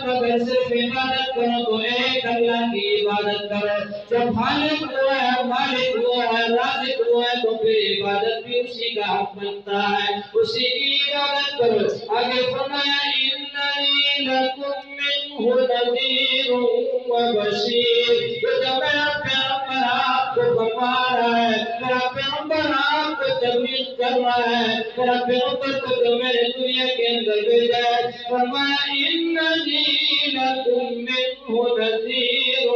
کا گھر صرف عبادت کرو تو ایک اللہ کی عبادت کرو. جب خالق ہوا ہے مالک ہوا ہے رازق ہوا ہے تو پھر عبادت بھی اسی کا حق بنتا ہے, اسی کی عبادت کرو. آگے فرمایا اننی لکم منہ نذیر و بشیر. جو میرا پیغمبر آپ کو فرما رہا ہے, میرا پیغمبر آپ کو تبلیغ کر رہا ہے, میرا پیغمبر کو جو میرے دنیا کے اندر بھیجا ہے, فرمایا اننی لکم منہ نذیر و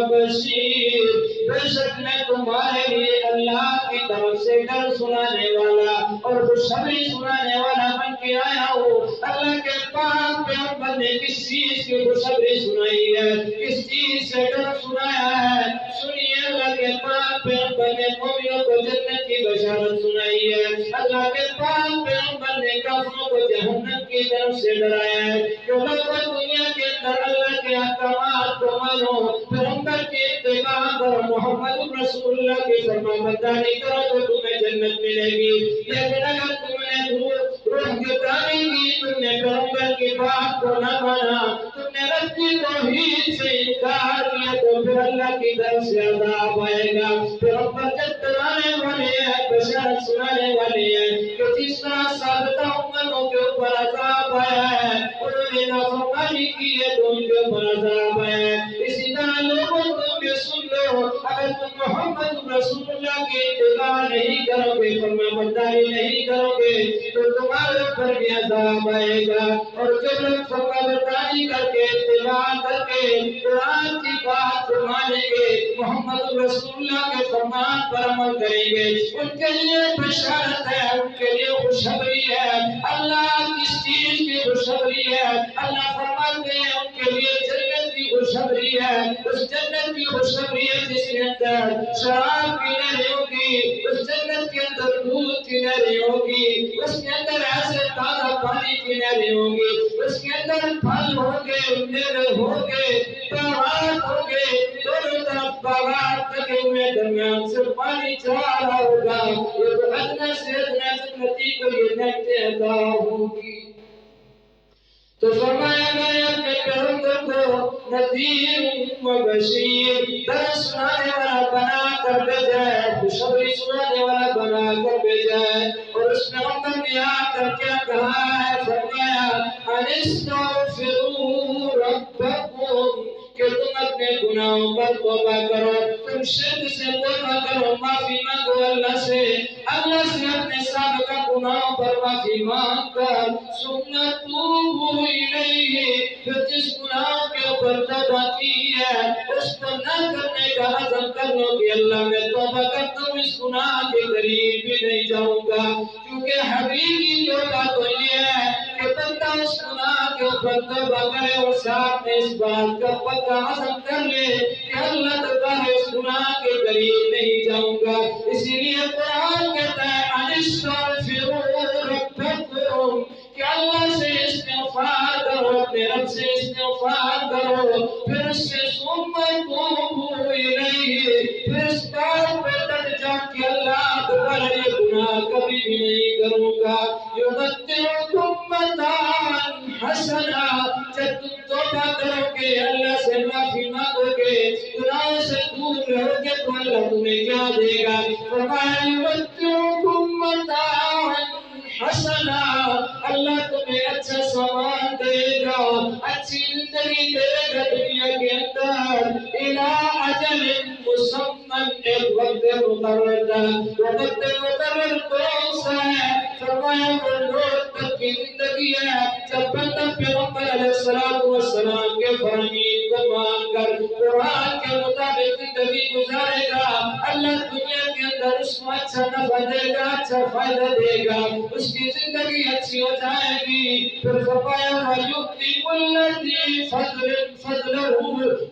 بشیر. بے شک میں تمہارے لیے اللہ کی طرف سے ڈر سنانے والا اور خوشخبری سنانے والا بن کے آیا ہوں. اللہ کے پاک پیغمبر نے کس چیز کی خوشخبری سنائی ہے, کس چیز سے ڈر سنایا ہے؟ سنیے, اللہ کے پاک پیغمبر نے مومنوں کو جنت کی بشارت سنائی ہے. اللہ کے پاک پیغمبر نے کافروں کو جہنم کی طرف سے ڈرایا ہے. جو لوگ دنیا کے اندر اللہ کے احکامات کو مانو, پیغمبر کی اتباع کرو, محمد رسول اللہ کی فرمانبرداری کرو تو تمہیں جنت ملے گی. لیکن اگر تم نے روح جتانے کی, تم نے پیغمبر کی بات کو نہ مانا, تم نے رب کی توحید سے انکار کیا تو پھر اللہ کی طرف سے عذاب آئے گا. پیغمبر جب ڈرانے والے ہیں, بشارت سنانے والے ہیں کہ جس طرح سابقہ امتوں کے اوپر عذاب آیا ہے, انہوں نے نافرمانی کی ہے تو ان کے اوپر عذاب آیا ہے. اسی طرح لوگوں تم بھی سن لو, اگر تم محمد رسول اللہ کی اتباع نہیں کرو گے, فرمانبرداری نہیں کرو گے تو تمہارے اوپر بھی عذاب آئے گا. اور جو لوگ فرمانبرداری کر کے اتباع کر کے قرآن کی بات کو مانیں گے, محمد رسول اللہ کے فرمان پر عمل کریں گے, ان کے لیے بشارت ہے, ان کے لیے خوشخبری ہے. اللہ کس چیز کی خوشخبری ہے؟ اللہ فرماتے ہیں ان کے لیے جنت کی خوشخبری ہے. اس جنت کی خوشخبری ہے جس کے اندر شراب کی نہریں ہوگی, اس جنت کے اندر دودھ کی نہریں ہوگی, اس کے اندر ایسے تازہ پانی کی نہریں ہوگی, اس کے اندر پھل ہوگے, میوے ہوگے, باغات ہوگے, دونوں طرف باغات لگے ہوئے, درمیان سے پانی چلا رہا ہوگا. یہ تو ادنیٰ سے ادنیٰ جنتی کو یہ نعمتیں عطا ہوگی. تو فرمایا میں اپنے پیغمبر کو نذیر و بشیر, ڈر سنانے والا بنا کر بھیجا ہے, خوشخبری سنانے والا بنا کر بھیجا ہے. اور اس پیغمبر نے آ کر کیا کہا ہے؟ فرمایا انستغفروا ربکم, کہ تم اپنے گناہوں پر توبہ کرو, تم شرک سے توبہ کرو, معافی مانگو اللہ سے, اللہ سے اپنے سابقہ گناہوں پر معافی مانگ کر ثم توبوا الیہ, پھر جس گناہ کے اوپر توبہ کی ہے اس کو نہ کرنے کا عزم کر لو کہ اللہ میں توبہ کرتا ہوں, اس گناہ کے قریب بھی نہیں جاؤں گا. کیونکہ حقیقی توبہ تو یہ ہے کہ بندہ اس گناہ کے اوپر توبہ کرے اور ساتھ میں اس بات کا پکا عزم کر لے کہ اللہ تعالیٰ اس گناہ کے قریب نہیں جاؤں گا. اسی لیے قرآن کہتا ہے انستغفروا ربکم, کہ اللہ سے استغفار کرو, اپنے رب سے استغفار کرو, پھر اس سے ثم توبوا الیہ, پھر اس بات پر ڈٹ جاؤ کہ اللہ دوبارہ یہ گناہ کبھی بھی نہیں کروں گا. یمتعکم متاعا حسنا, جب تم توبہ کرو گے, اللہ سے معافی مانگو گے, گناہوں سے دور رہو گے تو اللہ تمہیں کیا دے گا؟ فرمایا یمتعکم متاعا حسنا, اللہ تمہیں اچھا سامان دے گا, اچھی زندگی دے گا دنیا کے اندر, الی اجل مسمى, ایک وقت مقرر تھا. وقت مقرر کون سا ہے؟ فرمایا وہ روز تک کی زندگی ہے جب بندہ پیغمبر علیہ السلام کے فرامین کو مان کر قرآن کے مطابق زندگی گزارے گا, اللہ دنیا کے اندر اس کو اچھا نفع دے گا, اچھا فائدہ دے گا, اس کی زندگی اچھی ہو جائے گی. پھر فرمایا وَيُؤْتِي كُلَّ ذِي فَضْلٍ فَضْلَهُ,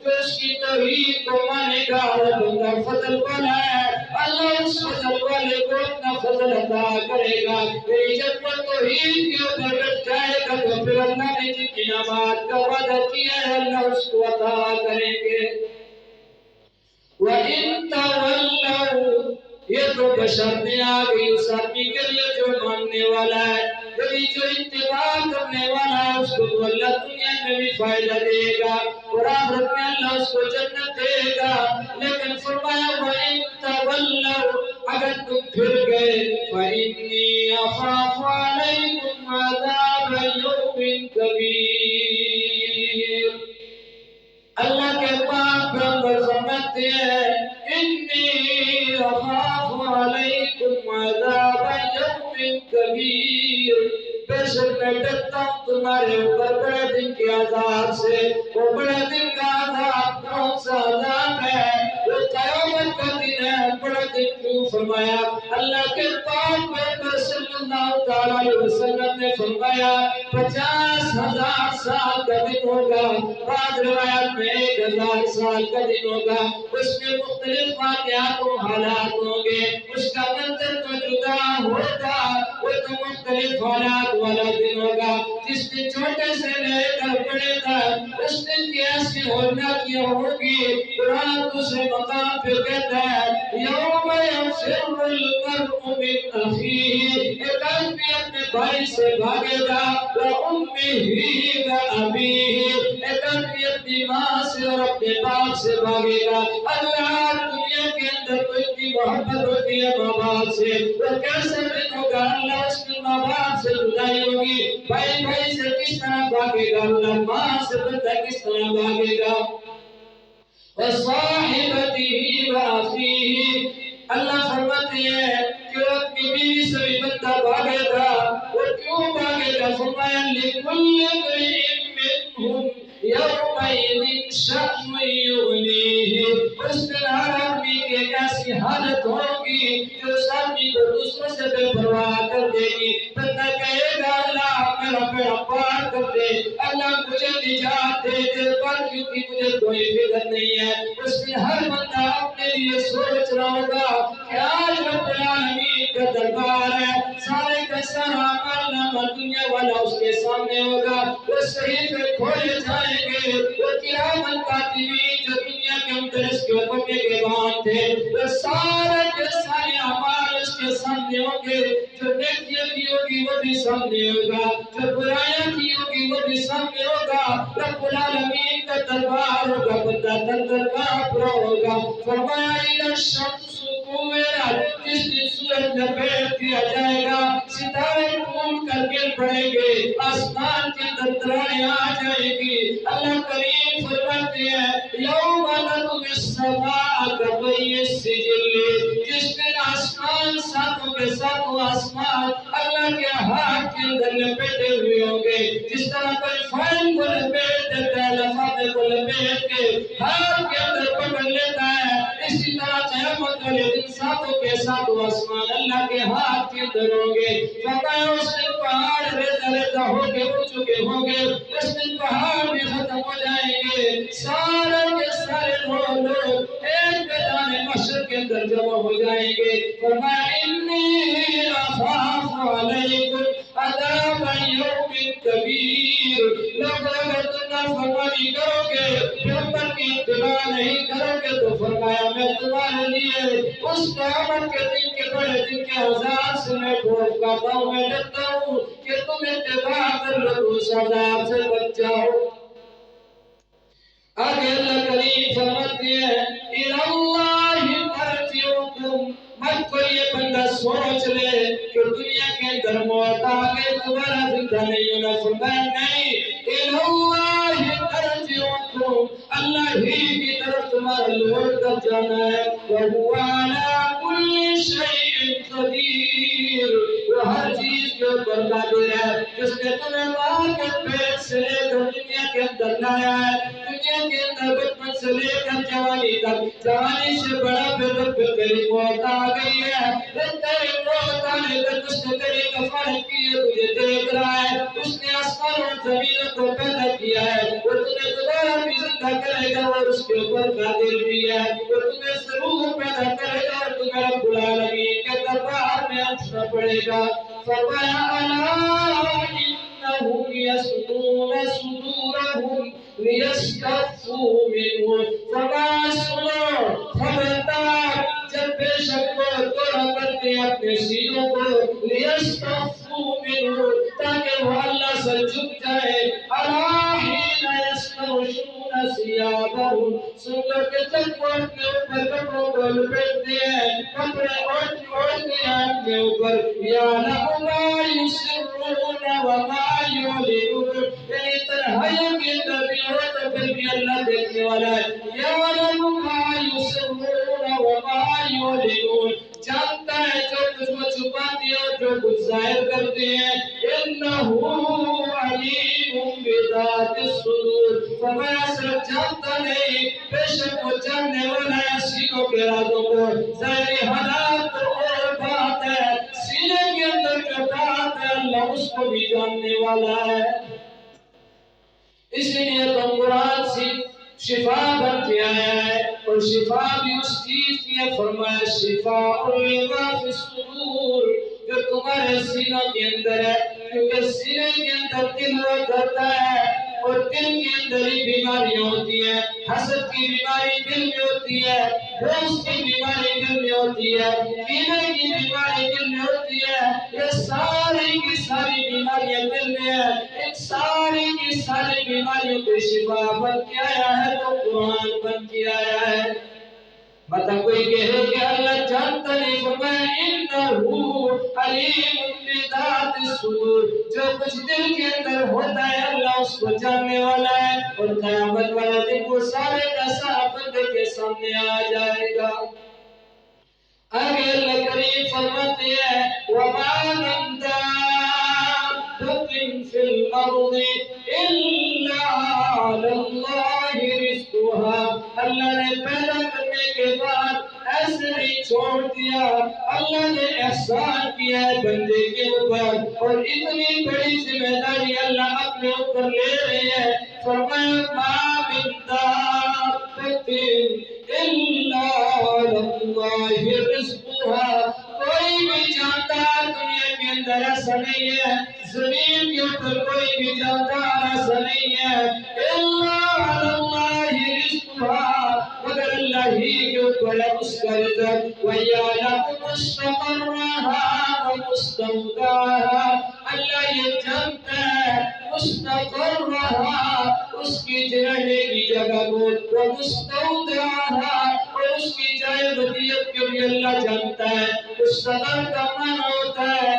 جو اس کی توحید کو مانے گا اور بندہ فضل والا ہے, اللہ اس فضل والے کو اپنا فضل عطا کرے گا. میری جب وہ توحید کے اوپر ڈٹ جائے گا تو پھر اللہ نے جن انعامات کا وعدہ کیا ہے اللہ اس کو عطا کریں گے. وَإِن تَوَلَّوْا, یہ تو بشرطیں آ گئی اس آدمی کے لیے جو ماننے والا ہے, جو اتباع کرنے والا ہے, اس کو اللہ دنیا میں بھی فائدہ دے گا اور آخرت میں اللہ اس کو جنت دے گا. لیکن فرمایا وَإِن تَوَلَّوْا اگر تم پھر گئے فَإِنِّي أَخَافُ عَلَيْكُمْ عَذَابَ يَوْمٍ كَبِيرٍ. اللہ کے پاک پیغمبر فرماتے ہیں انی اخاف علیکم عذاب یوم کبیر، بے شک میں ڈرتا ہوں تمہارے اوپر بڑے دن کے عذاب سے. وہ بڑے دن کا عذاب کون سا عذاب ہے؟ وہ قیامت کا دن ہے. بڑا دن کیوں فرمایا؟ اللہ کے پاک پیغمبر صلی اللہ علیہ وسلم نے فرمایا 50,000 سال کا دن ہوگا، بعض روایات میں 1,000 سال کا دن ہوگا. اس میں مختلف واقعات و حالات ہوں گے، اس کا منظر تو جدا ہوگا، وہ تو مختلف حالات والا دن ہوگا. جس دن چھوٹے سے لے کر بڑے تک اس دن کی ایسی ہولناکیاں ہوگی. قرآن دوسرے مقام پہ کہتا ہے یوم یفر المرء من اخیہ، ایک آدمی اپنے بھائی سے بھاگے گا وَأُمِّهِ وَأَبِيهِ، ایک آدمی اپنی ماں سے اور اپنے باپ سے بھاگے گا. اللہ دنیا کے اندر تو اتنی محبت ہوتی ہے ماں باپ سے، وہ کیسے دن ہوگا؟ اللہ اس میں ماں باپ سے جدائی ہوگی. بھائی بھائی سے کس طرح بھاگے گا؟ اللہ ماں سے بندہ کس طرح بھاگے گا؟ وَصَاحِبَتِهِ وَأَخِيهِ، اللہ فرماتے ہیں کہ وہ اپنی بیوی سے بھی بندہ بھاگے گا. وہ کیوں بھاگے گا؟ فرمایا لِكُلِّ امْرِئٍ مِّنْهُمْ يَوْمَئِذٍ شَأْنٌ يُغْنِيهِ، اس دن ہر آدمی کی ایک ایسی حالت ہوگی جو اس آدمی کو دوسروں سے بے پرواہ کر دے گی. بندہ کہے گا اللہ میرا بیڑا پار کر دے، اللہ مجھے نجات دے دے، پر کیونکہ مجھے کوئی فکر نہیں ہے. اس میں ہر بندہ اپنے لیے سوچ رہا ہوگا کہ آج رب العالمین کا دربار ہے، سارے کا سارا عمل دنیا والا اس کے سامنے ہوگا. وہ صحیفے کھولے جائیں گے، وہ کرام کاتبین جو دنیا کے اندر اس کے حکم کے بان تھے وہ سارے کے سارے اعمال اس کے سامنے ہوں گے. جو نیکیاں کی ہوگی وہ بھی سامنے ہوگا، جو برائیاں کی ہوگی وہ بھی سامنے ہوگا. رب العالمین کا دربار ہوگا، بندہ در کانپ رہا ہوگا. فرمایا اِذَا الشَّمْسُ كُوِّرَتْ، جس دن سورج لپیٹ دیا جائے گا، ستارے ٹوٹ کر گر پڑیں گے، آسمان کے اندر تاریں آ جائیں گی. اللہ کریم فرماتے ہیں یوم نطوی السماء کطی السجل، جس دن آسمان ساتوں کے ساتوں آسمان اللہ کے ہاتھ کے اندر لپیٹے ہوئے ہوں گے. جس طرح کوئی فائل کو لپیٹ دیتا ہے، لفافے کو لپیٹ کے ہاتھ کے اندر پکڑ لیتا ہے، اسی طرح قیامت والے دن ساتوں کے ساتوں آسمان اللہ کے ہاتھ کے اندر ہوں گے. فرمایا اس دن پہاڑ ریزہ ریزہ ہو کے اٹھ چکے ہوں گے، اس دن پہاڑ بھی ختم ہو جائیں گے. سارے کے سارے لوگ ایک میدان محشر کے اندر جمع ہو جائیں گے. فرمایا انی اخاف علیکم عذاب یوم کبیر. لوگ اگر تم نافرمانی کرو گے، پیغمبر کی اتباع نہیں کرو گے تو فرمایا میں تمہارے لیے اس قیامت کے دن کے بڑے دن کے عذاب سے میں خوف کرتا ہوں، میں ڈرتا ہوں کہ تم اتباع کر لو تو اس عذاب سے بچ جاؤ. آگے اللہ کریم فرماتے ہیں اِلَى اللَّهِ مَرْجِعُكُمْ، مت کوئی یہ بندہ سوچ لے کہ دنیا کے اندر موت آگے دوبارہ زندہ نہیں ہونا. فرمایا نہیں، اِلَى اللَّهِ مَرْجِعُكُمْ، اللہ ہی کی طرف تمہارا لوٹ کر جانا ہے. وَهُوَ عَلَىٰ كُلِّ شَيْءٍ قَدِيرٌ، وہ ہر چیز کے اوپر قادر ہے. جس نے تمہیں ماں کے پیٹ سے لے کر دنیا کے اندر لایا ہے، دنیا کے اندر بچپن سے لے کر جوانی تک، جوانی سے بڑا پھر تیری موت آ گئی ہے. تیری موت آنے تک اس نے تیری کفارت کی ہے، تجھے دیکھ رہا ہے. اس نے آسمان اور زمینوں کو پیدا کیا ہے، وہ تمہیں دوبارہ بھی زندہ کرے گا اور اس کے اوپر قادر بھی ہے. وہ تمہیں ضرور پیدا کرے گا اور تمہیں رب العالمین کے دربار میں اٹھنا پڑے گا. فرمایا الا انہم یسدون صدورہم لیستخفوا منہ. فرمایا سنو، خبردار، جب بے شک وہ توڑا کرتے اپنے سینوں کو لیستخفوا منہ، تاکہ وہ اللہ سے جھک جائے. الا حین يغشون ثيابهم سن لو کہ جب وہ اپنے اوپر کپڑوں کو لپیٹتے ہیں کپڑے اوڑھتے ہیں اپنے اوپر یعلم ما یسرون وما یعلنون یعنی تنہائیوں کے اندر بھی ہو تو پھر بھی اللہ دیکھنے والا ہے یعلم ما یسرون وما یعلنون جانتا ہے جو کچھ وہ چھپاتے ہیں اور جو کچھ ظاہر کرتے ہیں انہ علیم بذات الصدور فرمایا صرف جانتا نہیں بے شک وہ جاننے والا ہے سینوں کے رازوں کو ظاہری حالات تو اور بات ہے سینے کے اندر جو بات ہے اللہ اس کو بھی جاننے والا ہے اس لیے تو قرآن سے شفا بن کے آیا ہے اور شفا بھی اس چیز کی ہے فرمایا شفاء لما فی الصدور جو تمہارے سینوں کے اندر ہے کیونکہ سینے کے اندر دل ہوتا ہے اور دل کے اندر ہی بیماریاں ہوتی ہیں حسد کی بیماری دل میں ہوتی ہے بغض کی بیماری دل میں ہوتی ہے کینے کی بیماری دل میں ہوتی ہے یہ ساری کی ساری بیماریاں دل میں ہیں ان ساری کی ساری بیماریوں کو شفا بن کے آیا ہے تو قرآن بن کے آیا ہے مطلب کوئی کہے کہ اللہ جانتا نہیں فرمایا انہو علیم بذات الصدور جو کچھ دل کے اندر ہوتا ہے اللہ اس کو جاننے والا ہے اور قیامت والا دن وہ سارے کا سارا بندے کے سامنے آ جائے گا آگے اللہ کریم فرماتے ہیں وَمَا مِن دَابَّةٍ فِي الْأَرْضِ إِلَّا عَلَى اللَّهِ رِزْقُهَا اللہ نے پیدا کرنے کے بعد ایسے نہیں چھوڑ دیا اللہ نے احسان کیا ہے بندے کے اوپر اور اتنی بڑی ذمہ داری اللہ اپنے اوپر لے رہے ہیں فرمایا مَا مِن دَابَّةٍ إِلَّا عَلَى اللَّهِ رِزْقُهَا کوئی بھی جاندار دنیا کے اندر ایسا نہیں ہے زمین کے اوپر کوئی بھی جاندار ایسا نہیں ہے إِلَّا عَلَى اللَّهِ رِزْقُهَا مگر اللہ ہی کے اوپر ہے اس کا رزق وَيَعْلَمُ مُسْتَقَرَّهَا وَمُسْتَوْدَعَهَا اللہ یہ جانتا ہے مستقرها اس کی رہنے کی جگہ کو وَمُسْتَوْدَعَهَا اور اس کی جائے ودیت کے بھی اللہ جانتا ہے مستقر کا معنی ہوتا ہے